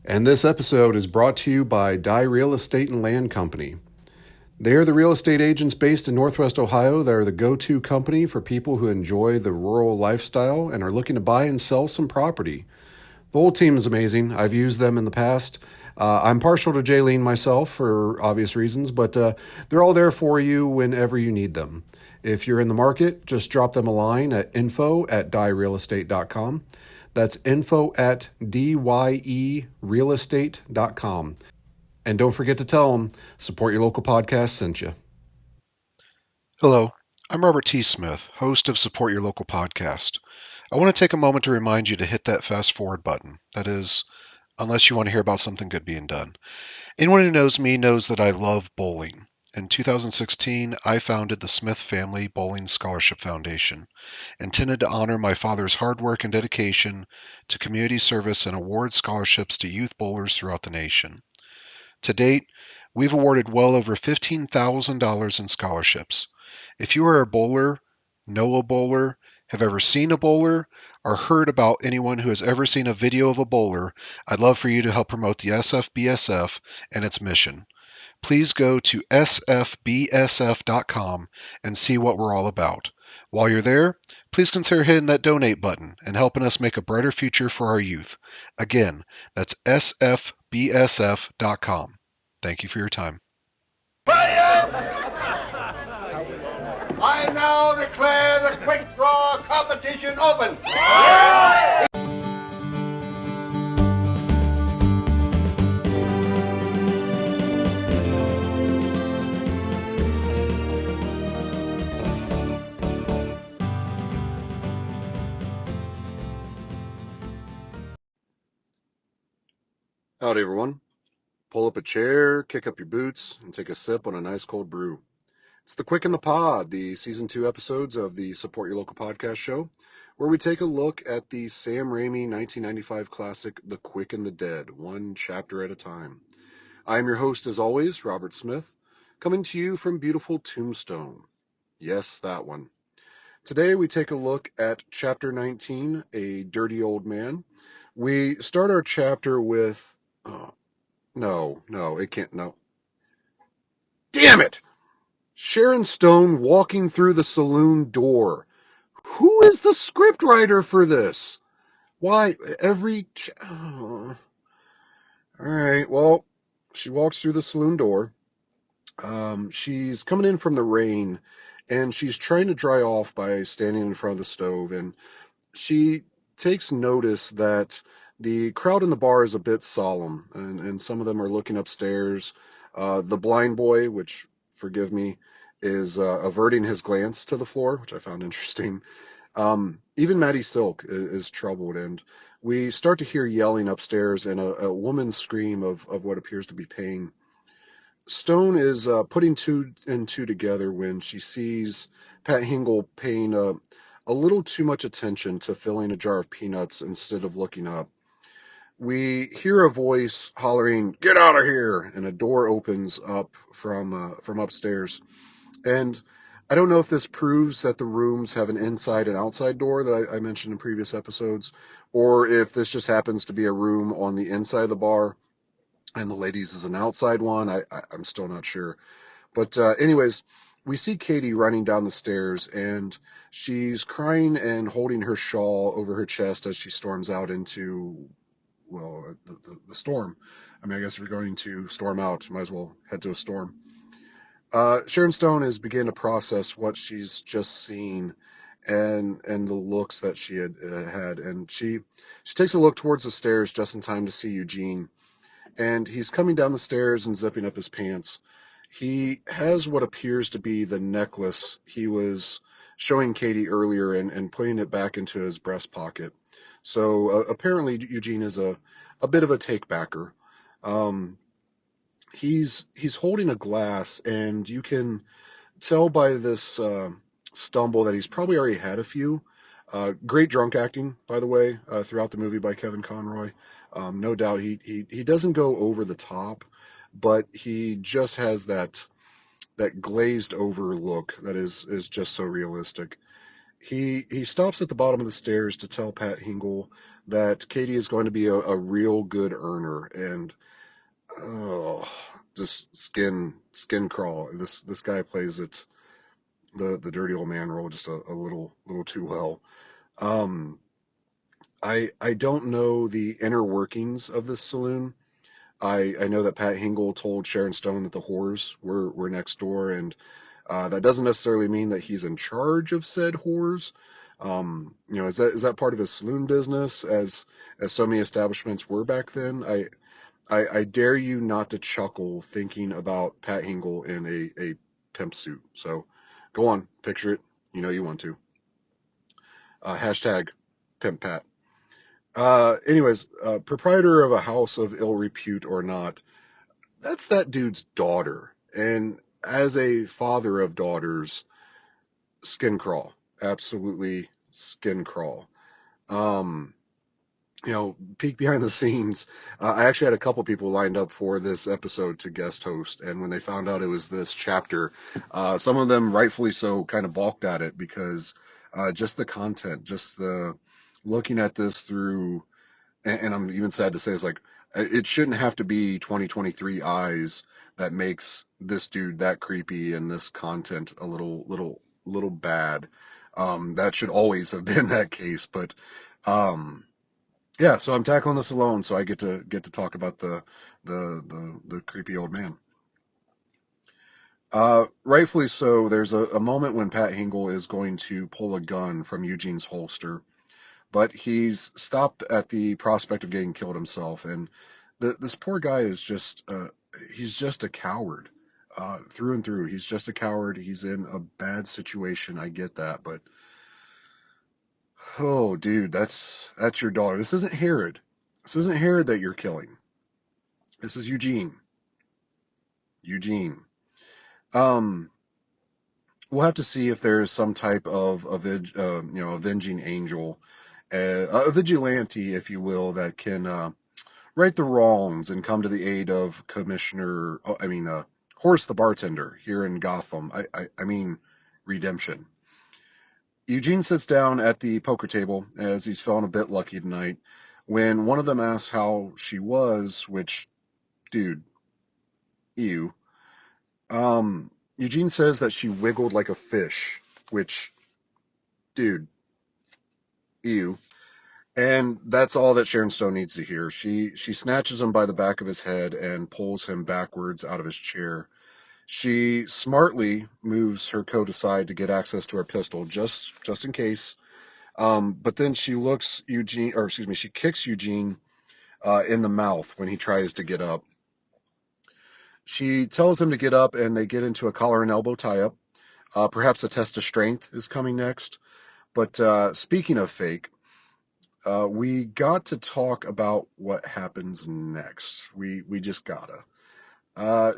And this episode is brought to you by Dye Real Estate and Land Company. They are the real estate agents based in Northwest Ohio that are the go-to company for people who enjoy the rural lifestyle and are looking to buy and sell some property. The whole team is amazing. I've used them in the past. I'm partial to Jaylene myself for obvious reasons, but they're all there for you whenever you need them. If you're in the market, just drop them a line at info@dyerealestate.com. That's info@dyerealestate.com. And don't forget to tell them Support Your Local Podcast sent you. Hello, I'm Robert T. Smith, host of Support Your Local Podcast. I want to take a moment to remind you to hit that fast forward button. That is, unless you want to hear about something good being done. Anyone who knows me knows that I love bowling. In 2016, I founded the Smith Family Bowling Scholarship Foundation, intended to honor my father's hard work and dedication to community service and award scholarships to youth bowlers throughout the nation. To date, we've awarded well over $15,000 in scholarships. If you are a bowler, know a bowler, have ever seen a bowler, or heard about anyone who has ever seen a video of a bowler, I'd love for you to help promote the SFBSF and its mission. Please go to sfbsf.com and see what we're all about. While you're there, please consider hitting that donate button and helping us make a brighter future for our youth. Again, that's sfbsf.com. Thank you for your time. I now declare the quick draw competition open. Howdy, everyone. Pull up a chair, kick up your boots, and take a sip on a nice cold brew. It's The Quick and the Pod, the season 2 episodes of the Support Your Local Podcast show, where we take a look at the Sam Raimi 1995 classic, The Quick and the Dead, one chapter at a time. I am your host, as always, Robert Smith, coming to you from beautiful Tombstone. Yes, that one. Today we take a look at Chapter 19, A Dirty Old Man. We start our chapter with... No, it can't, no. Damn it! Sharon Stone walking through the saloon door. Who is the scriptwriter for this? Why, all right, well, she walks through the saloon door. She's coming in from the rain, and she's trying to dry off by standing in front of the stove, and she takes notice that the crowd in the bar is a bit solemn, and some of them are looking upstairs. The blind boy, which, forgive me, is averting his glance to the floor, which I found interesting. Even Maddie Silk is troubled, and we start to hear yelling upstairs and a woman's scream of what appears to be pain. Stone is putting two and two together when she sees Pat Hingle paying a little too much attention to filling a jar of peanuts instead of looking up. We hear a voice hollering, "Get out of here!" and a door opens up from upstairs. And I don't know if this proves that the rooms have an inside and outside door that I mentioned in previous episodes, or if this just happens to be a room on the inside of the bar and the ladies is an outside one. I'm still not sure. But anyways, we see Katie running down the stairs, and she's crying and holding her shawl over her chest as she storms out into, well, the storm. I mean, I guess if you're going to storm out, you might as well head to a storm. Sharon Stone is beginning to process what she's just seen and the looks that she had, and she takes a look towards the stairs just in time to see Eugene, and he's coming down the stairs and zipping up his pants. He has what appears to be the necklace he was showing Katie earlier and putting it back into his breast pocket. So apparently Eugene is a bit of a take-backer. Um, he's holding a glass, and you can tell by this stumble that he's probably already had a few. Great drunk acting, by the way, throughout the movie by Kevin Conroy. No doubt he doesn't go over the top, but he just has that glazed over look that is just so realistic. he stops at the bottom of the stairs to tell Pat Hingle that Katie is going to be a real good earner, and oh, just skin crawl. This guy plays it the dirty old man role just a little too well. Um, I don't know the inner workings of this saloon. I know that Pat Hingle told Sharon Stone that the whores were next door, and that doesn't necessarily mean that he's in charge of said whores. Is that part of his saloon business, as so many establishments were back then? I dare you not to chuckle thinking about Pat Hingle in a pimp suit. So go on, picture it. You know you want to. Hashtag pimp Pat. Anyways, proprietor of a house of ill repute or not, that's that dude's daughter. And as a father of daughters, skin crawl. Absolutely skin crawl. Um, peek behind the scenes. I actually had a couple people lined up for this episode to guest host, and when they found out it was this chapter, some of them rightfully so kind of balked at it because just the content, just the looking at this through, and I'm even sad to say, it's like it shouldn't have to be 2023 eyes that makes this dude that creepy and this content a little bad. That should always have been that case, but. Yeah, so I'm tackling this alone, so I get to talk about the creepy old man. Rightfully so. There's a moment when Pat Hingle is going to pull a gun from Eugene's holster, but he's stopped at the prospect of getting killed himself, and this poor guy is he's just a coward, through and through. He's just a coward. He's in a bad situation. I get that, but oh, dude, that's your daughter. This isn't Herod. This isn't Herod that you're killing. This is Eugene. Eugene. Um, we'll have to see if there's some type of avenging angel, a vigilante, if you will, that can right the wrongs and come to the aid of Horace the bartender here in Gotham. I mean, redemption. Eugene sits down at the poker table as he's feeling a bit lucky tonight when one of them asks how she was, which, dude, ew. Eugene says that she wiggled like a fish, which, dude, ew. And that's all that Sharon Stone needs to hear. She snatches him by the back of his head and pulls him backwards out of his chair. She smartly moves her coat aside to get access to her pistol, just in case. But then she kicks Eugene in the mouth when he tries to get up. She tells him to get up, and they get into a collar and elbow tie-up. Perhaps a test of strength is coming next. But speaking of fake, we got to talk about what happens next. We just gotta.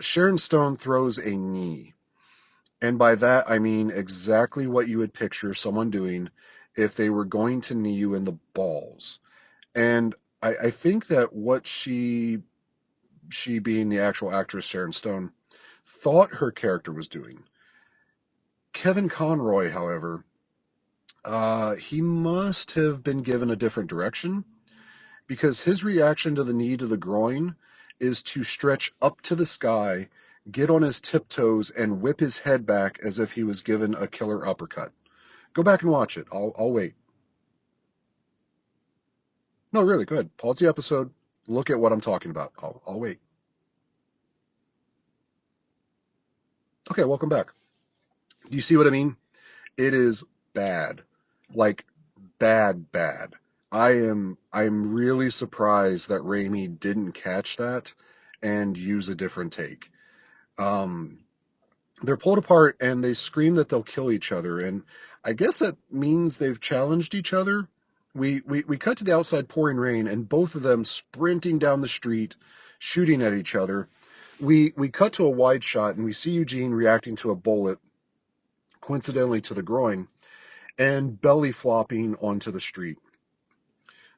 Sharon Stone throws a knee. And by that, I mean exactly what you would picture someone doing if they were going to knee you in the balls. And I think that what she being the actual actress Sharon Stone, thought her character was doing. Kevin Conroy, however, he must have been given a different direction because his reaction to the knee to the groin is to stretch up to the sky, get on his tiptoes, and whip his head back as if he was given a killer uppercut. Go back and watch it. I'll wait. No, really, go ahead. Pause the episode. Look at what I'm talking about. I'll wait. Okay, welcome back. Do you see what I mean? It is bad. Like bad. I'm really surprised that Raimi didn't catch that and use a different take. Um they're pulled apart and they scream that they'll kill each other, and I guess that means they've challenged each other. We cut to the outside pouring rain and both of them sprinting down the street shooting at each other. We cut to a wide shot and we see Eugene reacting to a bullet, coincidentally to the groin, and belly flopping onto the street.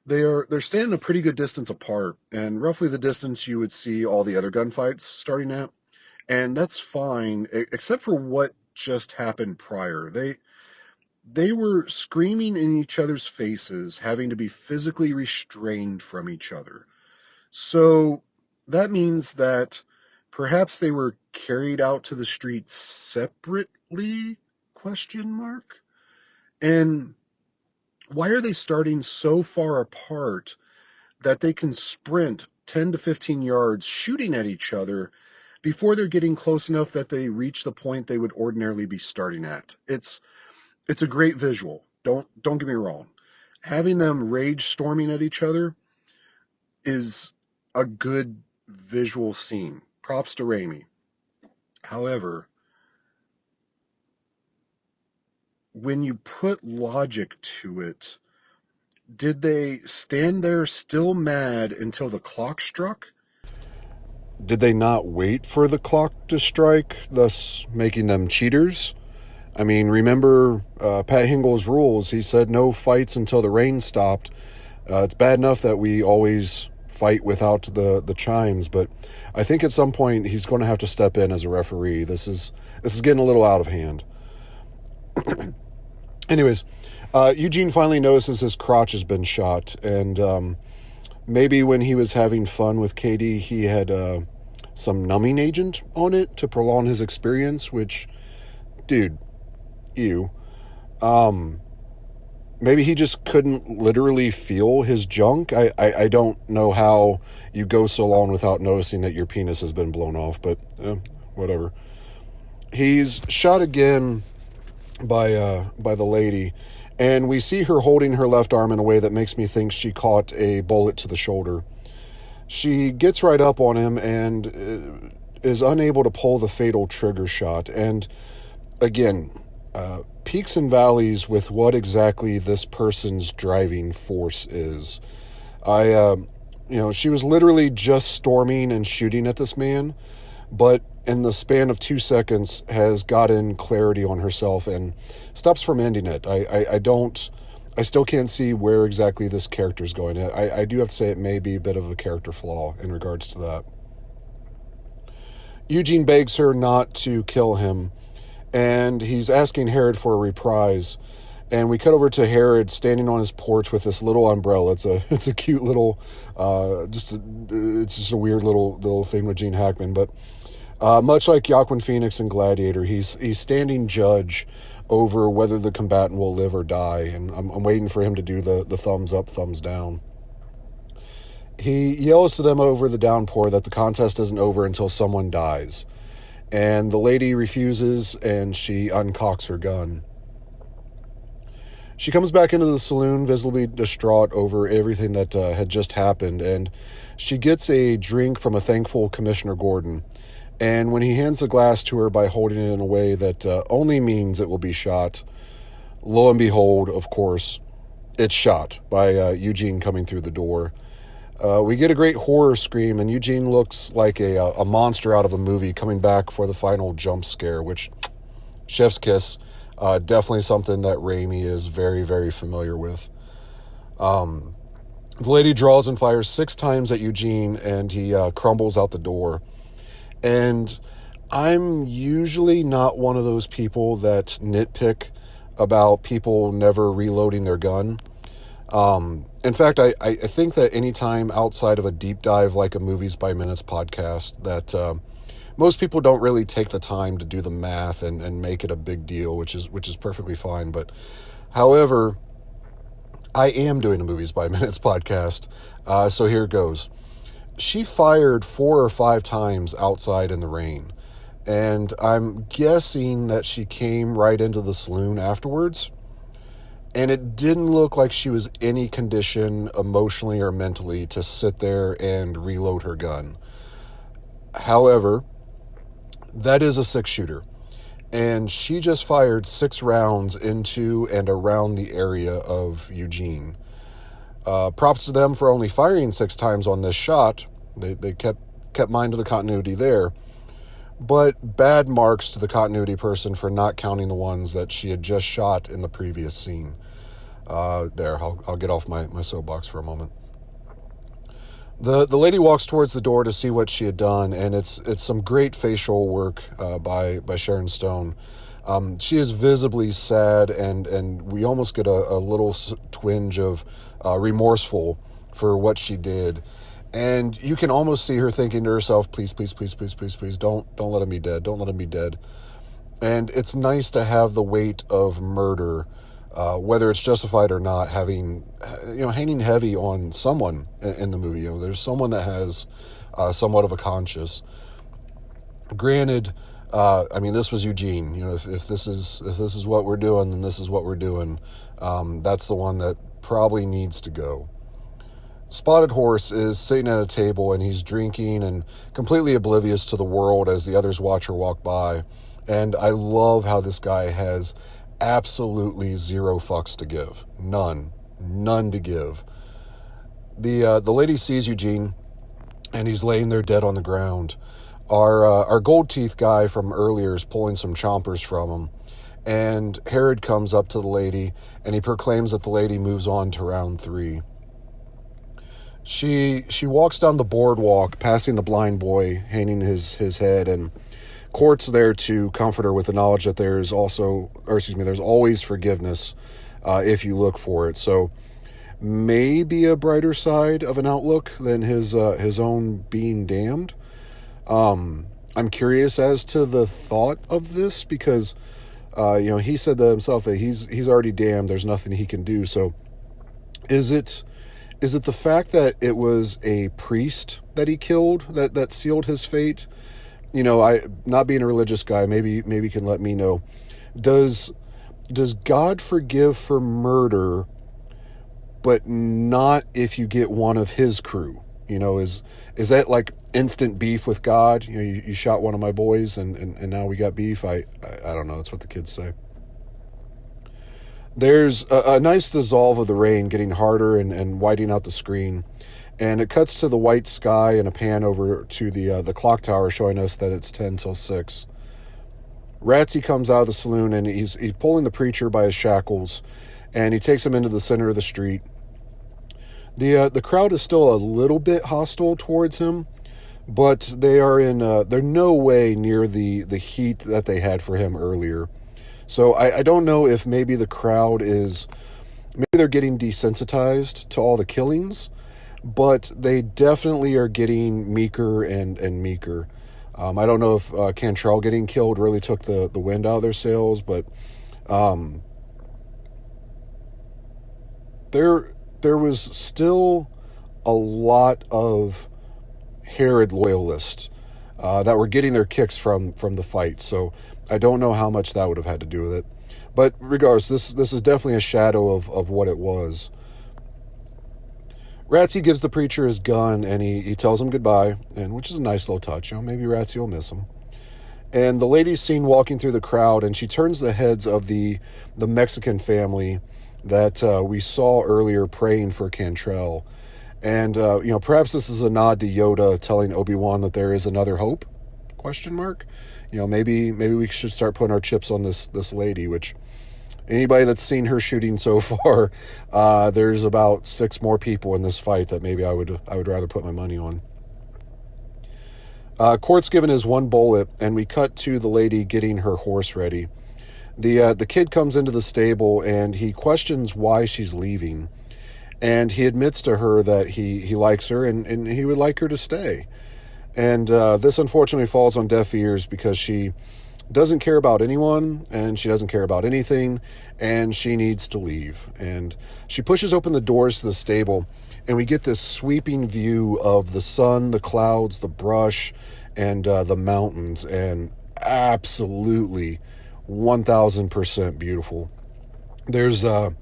They're standing a pretty good distance apart, and roughly the distance you would see all the other gunfights starting at. And that's fine, except for what just happened prior. They were screaming in each other's faces, having to be physically restrained from each other. So that means that perhaps they were carried out to the street separately? Question mark. And why are they starting so far apart that they can sprint 10 to 15 yards shooting at each other before they're getting close enough that they reach the point they would ordinarily be starting at? It's a great visual. Don't get me wrong. Having them rage storming at each other is a good visual scene. Props to Raimi. However, when you put logic to it, did they stand there still mad until the clock struck? Did they not wait for the clock to strike, thus making them cheaters? I mean, remember Pat Hingle's rules. He said no fights until the rain stopped. It's bad enough that we always fight without the chimes, but I think at some point he's going to have to step in as a referee. This is getting a little out of hand. Anyways, Eugene finally notices his crotch has been shot, and maybe when he was having fun with Katie, he had some numbing agent on it to prolong his experience, which, dude, ew. Maybe he just couldn't literally feel his junk. I don't know how you go so long without noticing that your penis has been blown off, but whatever. He's shot again by the lady, and we see her holding her left arm in a way that makes me think she caught a bullet to the shoulder. She gets right up on him and is unable to pull the fatal trigger shot. And again, peaks and valleys with what exactly this person's driving force is. She was literally just storming and shooting at this man, but in the span of 2 seconds has gotten clarity on herself and stops from ending it. I still can't see where exactly this character's going. I do have to say it may be a bit of a character flaw in regards to that. Eugene begs her not to kill him, and he's asking Herod for a reprise. And we cut over to Herod standing on his porch with this little umbrella. It's a cute little, it's just a weird little thing with Gene Hackman. But much like Joaquin Phoenix in Gladiator, he's standing judge over whether the combatant will live or die. And I'm waiting for him to do the thumbs up, thumbs down. He yells to them over the downpour that the contest isn't over until someone dies. And the lady refuses, and she uncocks her gun. She comes back into the saloon, visibly distraught over everything that had just happened, and she gets a drink from a thankful Commissioner Gordon. And when he hands the glass to her by holding it in a way that only means it will be shot, lo and behold, of course, it's shot by Eugene coming through the door. We get a great horror scream, and Eugene looks like a monster out of a movie coming back for the final jump scare, which, chef's kiss, definitely something that Raimi is very, very familiar with. The lady draws and fires 6 times at Eugene, and he crumbles out the door. And I'm usually not one of those people that nitpick about people never reloading their gun. In fact, I think that anytime outside of a deep dive like a Movies by Minutes podcast, that most people don't really take the time to do the math and make it a big deal, which is perfectly fine. But however, I am doing a Movies by Minutes podcast, so here it goes. She fired 4 or 5 times outside in the rain, and I'm guessing that she came right into the saloon afterwards. And it didn't look like she was any condition emotionally or mentally to sit there and reload her gun. However, that is a 6-shooter. And she just fired 6 rounds into and around the area of Eugene. Props to them for only firing 6 times on this shot. They kept mind to the continuity there. But bad marks to the continuity person for not counting the ones that she had just shot in the previous scene. I'll get off my soapbox for a moment. The lady walks towards the door to see what she had done, and it's some great facial work by Sharon Stone. She is visibly sad, and we almost get a little twinge of remorseful for what she did. And you can almost see her thinking to herself, please, please, please, please, please, please, don't let him be dead. Don't let him be dead. And it's nice to have the weight of murder, whether it's justified or not, hanging heavy on someone in the movie. There's someone that has somewhat of a conscience. Granted, this was Eugene. If this is what we're doing, then this is what we're doing. That's the one that probably needs to go. Spotted Horse is sitting at a table and he's drinking and completely oblivious to the world as the others watch her walk by. And I love how this guy has absolutely zero fucks to give. None to give. The lady sees Eugene and he's laying there dead on the ground. Our gold teeth guy from earlier is pulling some chompers from him. And Herod comes up to the lady and he proclaims that the lady moves on to round 3. She walks down the boardwalk, passing the blind boy, hanging his head, and Court's there to comfort her with the knowledge that there's always forgiveness if you look for it. So maybe a brighter side of an outlook than his own being damned. I'm curious as to the thought of this because he said to himself that he's already damned. There's nothing he can do. So is it the fact that it was a priest that he killed that sealed his fate? I, not being a religious guy, maybe can let me know. Does God forgive for murder, but not if you get one of his crew? Is that like instant beef with God? You shot one of my boys and now we got beef. I don't know. That's what the kids say. There's a nice dissolve of the rain getting harder and whiting out the screen. And it cuts to the white sky and a pan over to the clock tower showing us that it's 10 till 6. Ratsy comes out of the saloon and he's pulling the preacher by his shackles and he takes him into the center of the street. The crowd is still a little bit hostile towards him, but they're no way near the heat that they had for him earlier. So I don't know if maybe the crowd maybe they're getting desensitized to all the killings, but they definitely are getting meeker and meeker. I don't know if Cantrell getting killed really took the wind out of their sails, but there was still a lot of Herod loyalists that were getting their kicks from the fight. So I don't know how much that would have had to do with it. But regardless, this is definitely a shadow of what it was. Ratsy gives the preacher his gun and he tells him goodbye, and which is a nice little touch. Maybe Ratsy will miss him. And the lady's seen walking through the crowd, and she turns the heads of the Mexican family that we saw earlier praying for Cantrell. And perhaps this is a nod to Yoda telling Obi-Wan that there is another hope? ? Maybe we should start putting our chips on this lady, which anybody that's seen her shooting so far, there's about 6 more people in this fight that maybe I would rather put my money on. Court's given his one bullet, and we cut to the lady getting her horse ready. The kid comes into the stable, and he questions why she's leaving. And he admits to her that he likes her, and he would like her to stay. And this unfortunately falls on deaf ears because she doesn't care about anyone, and she doesn't care about anything, and she needs to leave. And she pushes open the doors to the stable, and we get this sweeping view of the sun, the clouds, the brush, and the mountains, and absolutely 1,000% beautiful. There's a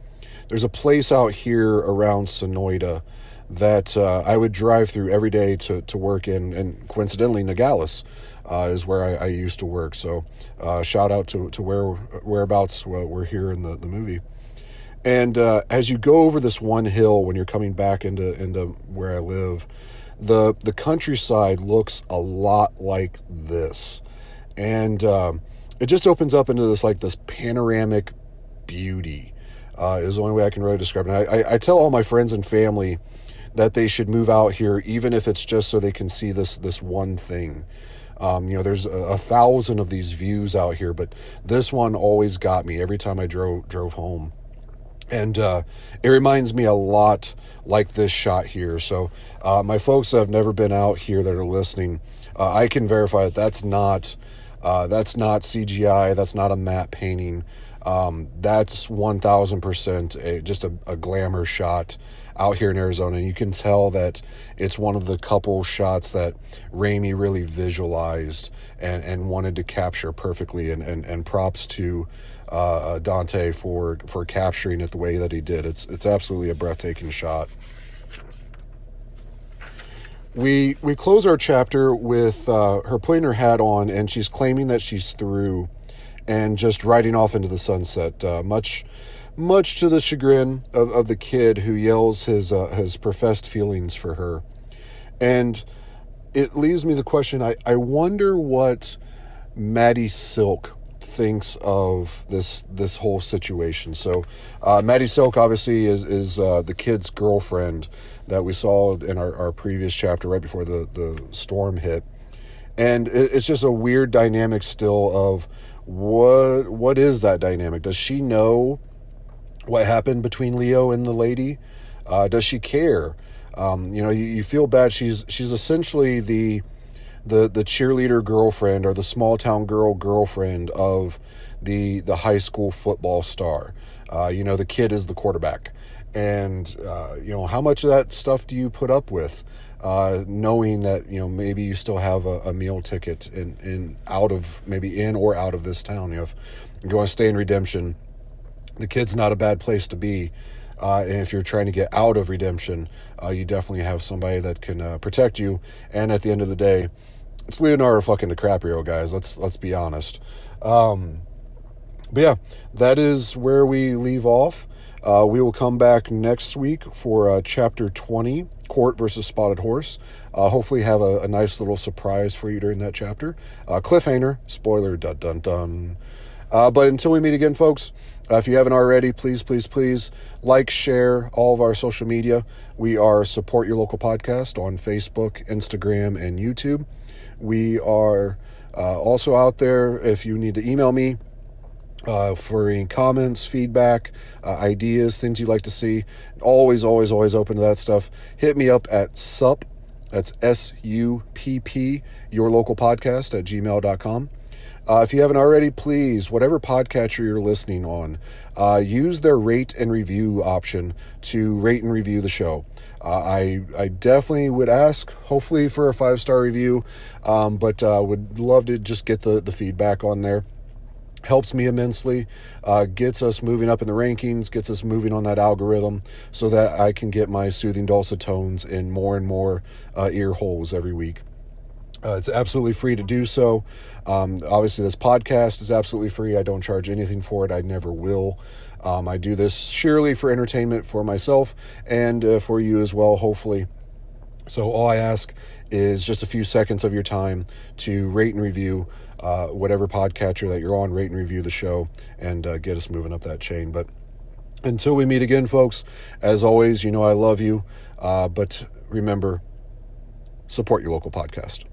place out here around Sonoyta that I would drive through every day to work in, and coincidentally Nogales is where I used to work. So shout out to whereabouts we're here in the movie. And as you go over this one hill when you're coming back into where I live, the countryside looks a lot like this. And it just opens up into this panoramic beauty is the only way I can really describe it. I tell all my friends and family that they should move out here, even if it's just so they can see this one thing. There's 1,000 of these views out here, but this one always got me every time I drove home. And it reminds me a lot like this shot here. So my folks that have never been out here that are listening, I can verify that that's not CGI. That's not a matte painting. That's 1,000% just a glamour shot out here in Arizona. And you can tell that it's one of the couple shots that Raimi really visualized and wanted to capture perfectly. And props to Dante for capturing it the way that he did. It's absolutely a breathtaking shot. We close our chapter with her putting her hat on, and she's claiming that she's through and just riding off into the sunset, much to the chagrin of the kid who yells his professed feelings for her. And it leaves me the question, I wonder what Maddie Silk thinks of this whole situation. So Maddie Silk obviously is the kid's girlfriend that we saw in our previous chapter right before the storm hit. And it's just a weird dynamic still of what is that dynamic? Does she know what happened between Leo and the lady? Does she care? You feel bad. She's essentially the cheerleader girlfriend or the small town girlfriend of the high school football star. The kid is the quarterback. And, how much of that stuff do you put up with, knowing that, maybe you still have a meal ticket in or out of this town? If you want to stay in Redemption, the kid's not a bad place to be. And if you're trying to get out of Redemption, you definitely have somebody that can protect you. And at the end of the day, it's Leonardo fucking DiCaprio, guys. Let's be honest. But yeah, that is where we leave off. We will come back next week for chapter 20, Court versus Spotted Horse. Hopefully have a nice little surprise for you during that chapter. Cliffhanger, spoiler, dun dun dun. But until we meet again, folks, if you haven't already, please like, share all of our social media. We are Support Your Local Podcast on Facebook, Instagram, and YouTube. We are also out there if you need to email me for any comments, feedback, ideas, things you'd like to see. Always open to that stuff. Hit me up at SUP, that's SUPP, Your Local Podcast at gmail.com. If you haven't already, please, whatever podcatcher you're listening on, use their rate and review option to rate and review the show. I definitely would ask, hopefully for a 5-star review, but would love to just get the feedback on there. Helps me immensely, gets us moving up in the rankings, gets us moving on that algorithm so that I can get my soothing dulcet tones in more and more ear holes every week. It's absolutely free to do so. Obviously, this podcast is absolutely free. I don't charge anything for it. I never will. I do this sheerly for entertainment for myself and for you as well, hopefully. So all I ask is just a few seconds of your time to rate and review whatever podcatcher that you're on, rate and review the show, and get us moving up that chain. But until we meet again, folks, as always, I love you. But remember, support your local podcast.